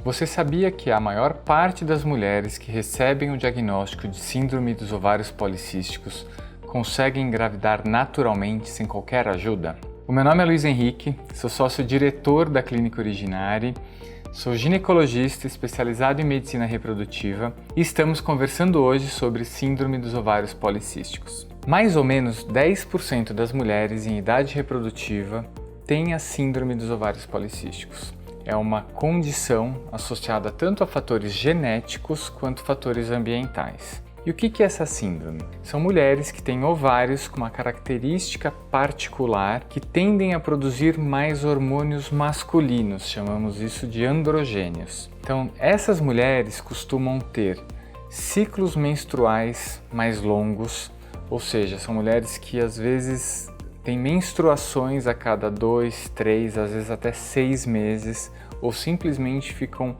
Você sabia que a maior parte das mulheres que recebem o diagnóstico de síndrome dos ovários policísticos conseguem engravidar naturalmente sem qualquer ajuda? O meu nome é Luiz Henrique, sou sócio-diretor da Clínica Originari, sou ginecologista especializado em medicina reprodutiva e estamos conversando hoje sobre síndrome dos ovários policísticos. Mais ou menos 10% das mulheres em idade reprodutiva têm a síndrome dos ovários policísticos. É uma condição associada tanto a fatores genéticos quanto fatores ambientais. E o que é essa síndrome? São mulheres que têm ovários com uma característica particular que tendem a produzir mais hormônios masculinos, chamamos isso de androgênios. Então, essas mulheres costumam ter ciclos menstruais mais longos, ou seja, são mulheres que às vezes têm menstruações a cada 2, 3, às vezes até 6 meses, ou simplesmente ficam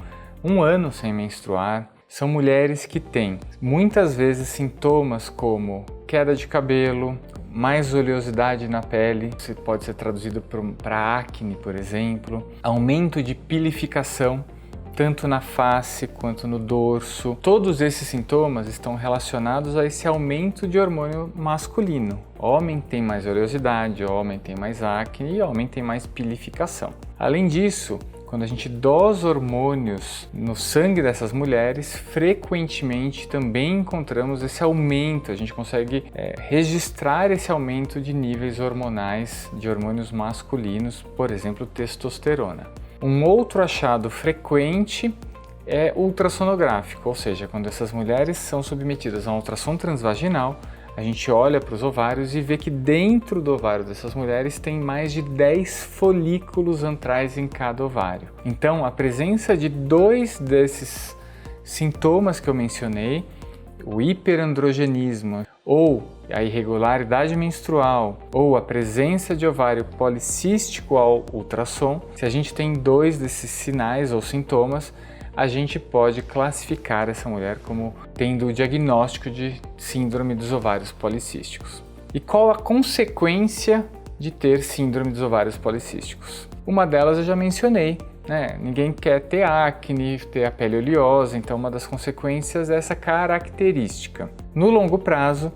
um ano sem menstruar. São mulheres que têm muitas vezes sintomas como queda de cabelo, mais oleosidade na pele, isso pode ser traduzido para acne, por exemplo, aumento de pilificação, tanto na face quanto no dorso. Todos esses sintomas estão relacionados a esse aumento de hormônio masculino. Homem tem mais oleosidade, homem tem mais acne e homem tem mais pilificação. Além disso, quando a gente dosa hormônios no sangue dessas mulheres, frequentemente também encontramos esse aumento, a gente consegue registrar esse aumento de níveis hormonais de hormônios masculinos, por exemplo, testosterona. Um outro achado frequente é ultrassonográfico, ou seja, quando essas mulheres são submetidas a um ultrassom transvaginal, a gente olha para os ovários e vê que dentro do ovário dessas mulheres tem mais de 10 folículos antrais em cada ovário. Então, a presença de 2 desses sintomas que eu mencionei, o hiperandrogenismo ou a irregularidade menstrual ou a presença de ovário policístico ao ultrassom, se a gente tem 2 desses sinais ou sintomas, a gente pode classificar essa mulher como tendo o diagnóstico de síndrome dos ovários policísticos. E qual a consequência de ter síndrome dos ovários policísticos? Uma delas eu já mencionei, né? Ninguém quer ter acne, ter a pele oleosa, então uma das consequências é essa característica. No longo prazo,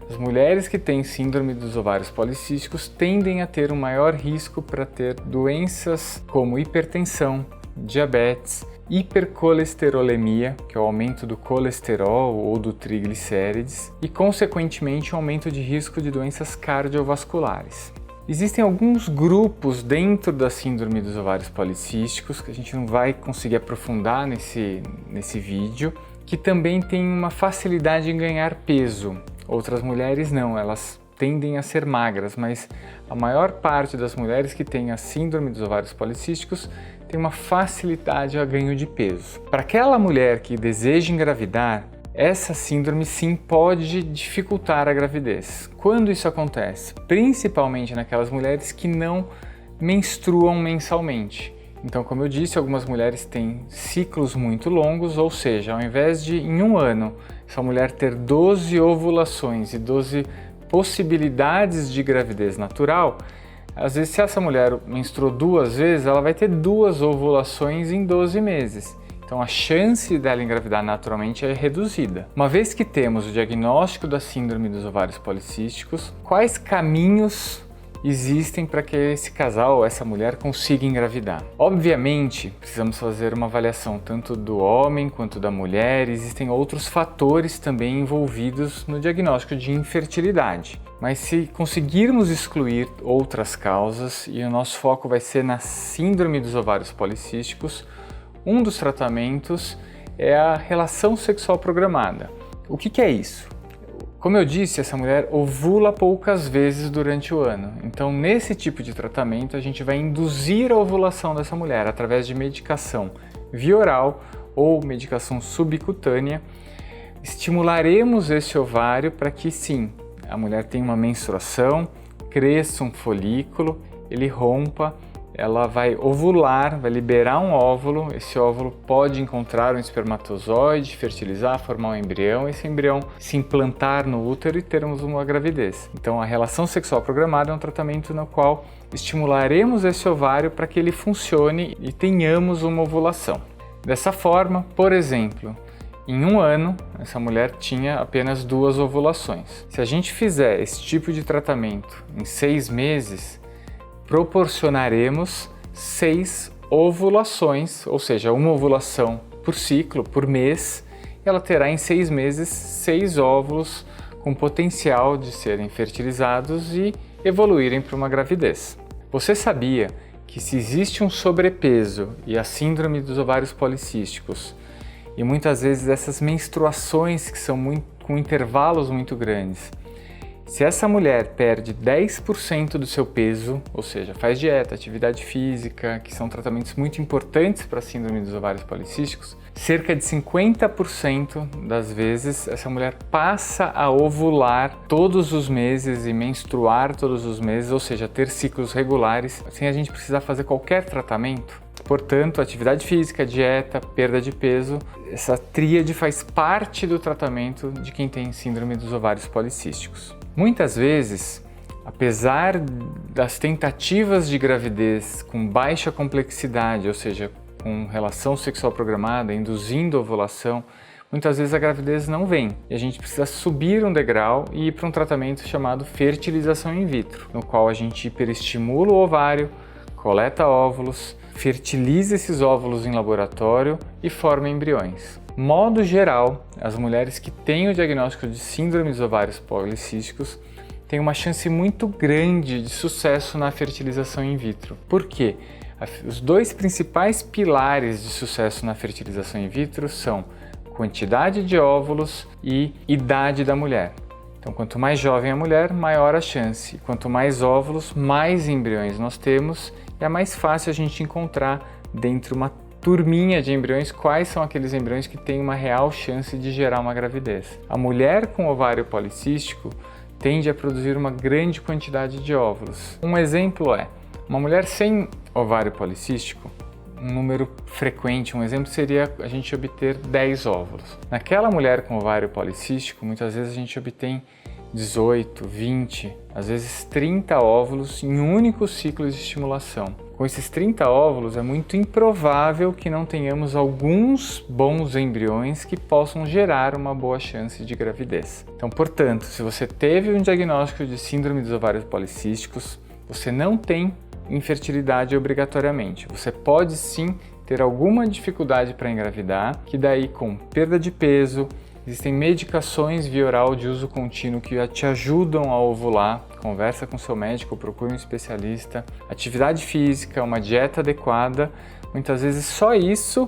as mulheres que têm síndrome dos ovários policísticos tendem a ter um maior risco para ter doenças como hipertensão, diabetes, hipercolesterolemia, que é o aumento do colesterol ou do triglicérides, e consequentemente um aumento de risco de doenças cardiovasculares. Existem alguns grupos dentro da síndrome dos ovários policísticos que a gente não vai conseguir aprofundar nesse vídeo, que também têm uma facilidade em ganhar peso. Outras mulheres não, elas tendem a ser magras, mas a maior parte das mulheres que têm a síndrome dos ovários policísticos tem uma facilidade a ganho de peso. Para aquela mulher que deseja engravidar, essa síndrome sim pode dificultar a gravidez. Quando isso acontece? Principalmente naquelas mulheres que não menstruam mensalmente. Então, como eu disse, algumas mulheres têm ciclos muito longos, ou seja, ao invés de em um ano essa mulher ter 12 ovulações e 12 possibilidades de gravidez natural, às vezes se essa mulher menstruou 2 vezes, ela vai ter 2 ovulações em 12 meses. Então a chance dela engravidar naturalmente é reduzida. Uma vez que temos o diagnóstico da síndrome dos ovários policísticos, quais caminhos existem para que esse casal ou essa mulher consiga engravidar? Obviamente, precisamos fazer uma avaliação tanto do homem quanto da mulher. Existem outros fatores também envolvidos no diagnóstico de infertilidade. Mas se conseguirmos excluir outras causas, e o nosso foco vai ser na síndrome dos ovários policísticos, um dos tratamentos é a relação sexual programada. O que é isso? Como eu disse, essa mulher ovula poucas vezes durante o ano. Então, nesse tipo de tratamento, a gente vai induzir a ovulação dessa mulher através de medicação via oral ou medicação subcutânea. Estimularemos esse ovário para que, sim, a mulher tenha uma menstruação, cresça um folículo, ele rompa, ela vai ovular, vai liberar um óvulo, esse óvulo pode encontrar um espermatozoide, fertilizar, formar um embrião, esse embrião se implantar no útero e termos uma gravidez. Então a relação sexual programada é um tratamento no qual estimularemos esse ovário para que ele funcione e tenhamos uma ovulação. Dessa forma, por exemplo, em um ano, essa mulher tinha apenas 2 ovulações. Se a gente fizer esse tipo de tratamento em 6 meses, proporcionaremos 6 ovulações, ou seja, uma ovulação por ciclo, por mês, e ela terá em 6 meses 6 óvulos com potencial de serem fertilizados e evoluírem para uma gravidez. Você sabia que se existe um sobrepeso e a síndrome dos ovários policísticos, e muitas vezes essas menstruações que são com intervalos muito grandes, se essa mulher perde 10% do seu peso, ou seja, faz dieta, atividade física, que são tratamentos muito importantes para a síndrome dos ovários policísticos, cerca de 50% das vezes essa mulher passa a ovular todos os meses e menstruar todos os meses, ou seja, ter ciclos regulares, sem a gente precisar fazer qualquer tratamento. Portanto, atividade física, dieta, perda de peso, essa tríade faz parte do tratamento de quem tem síndrome dos ovários policísticos. Muitas vezes, apesar das tentativas de gravidez com baixa complexidade, ou seja, com relação sexual programada, induzindo ovulação, muitas vezes a gravidez não vem e a gente precisa subir um degrau e ir para um tratamento chamado fertilização in vitro, no qual a gente hiperestimula o ovário, coleta óvulos, fertiliza esses óvulos em laboratório e forma embriões. Modo geral, as mulheres que têm o diagnóstico de síndrome dos ovários policísticos têm uma chance muito grande de sucesso na fertilização in vitro. Por quê? Os 2 principais pilares de sucesso na fertilização in vitro são quantidade de óvulos e idade da mulher. Então, quanto mais jovem a mulher, maior a chance. Quanto mais óvulos, mais embriões nós temos e é mais fácil a gente encontrar dentro de uma turminha de embriões quais são aqueles embriões que têm uma real chance de gerar uma gravidez. A mulher com ovário policístico tende a produzir uma grande quantidade de óvulos. Um exemplo é uma mulher sem ovário policístico, um número frequente, um exemplo seria a gente obter 10 óvulos. Naquela mulher com ovário policístico, muitas vezes a gente obtém 18, 20, às vezes 30 óvulos em um único ciclo de estimulação. Com esses 30 óvulos, é muito improvável que não tenhamos alguns bons embriões que possam gerar uma boa chance de gravidez. Então, portanto, se você teve um diagnóstico de síndrome dos ovários policísticos, você não tem infertilidade obrigatoriamente. Você pode sim ter alguma dificuldade para engravidar, que daí com perda de peso, existem medicações via oral de uso contínuo que te ajudam a ovular. Conversa com seu médico, procure um especialista. Atividade física, uma dieta adequada. Muitas vezes só isso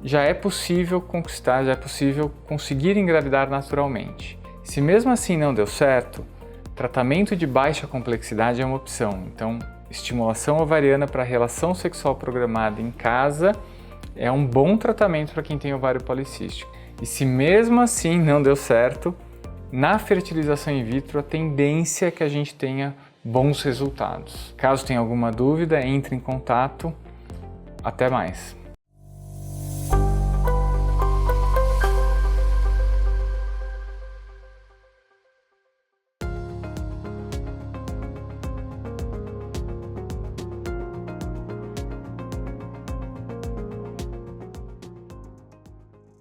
já é possível conquistar, já é possível conseguir engravidar naturalmente. Se mesmo assim não deu certo, tratamento de baixa complexidade é uma opção. Então, estimulação ovariana para relação sexual programada em casa é um bom tratamento para quem tem ovário policístico. E se mesmo assim não deu certo, na fertilização in vitro a tendência é que a gente tenha bons resultados. Caso tenha alguma dúvida, entre em contato. Até mais!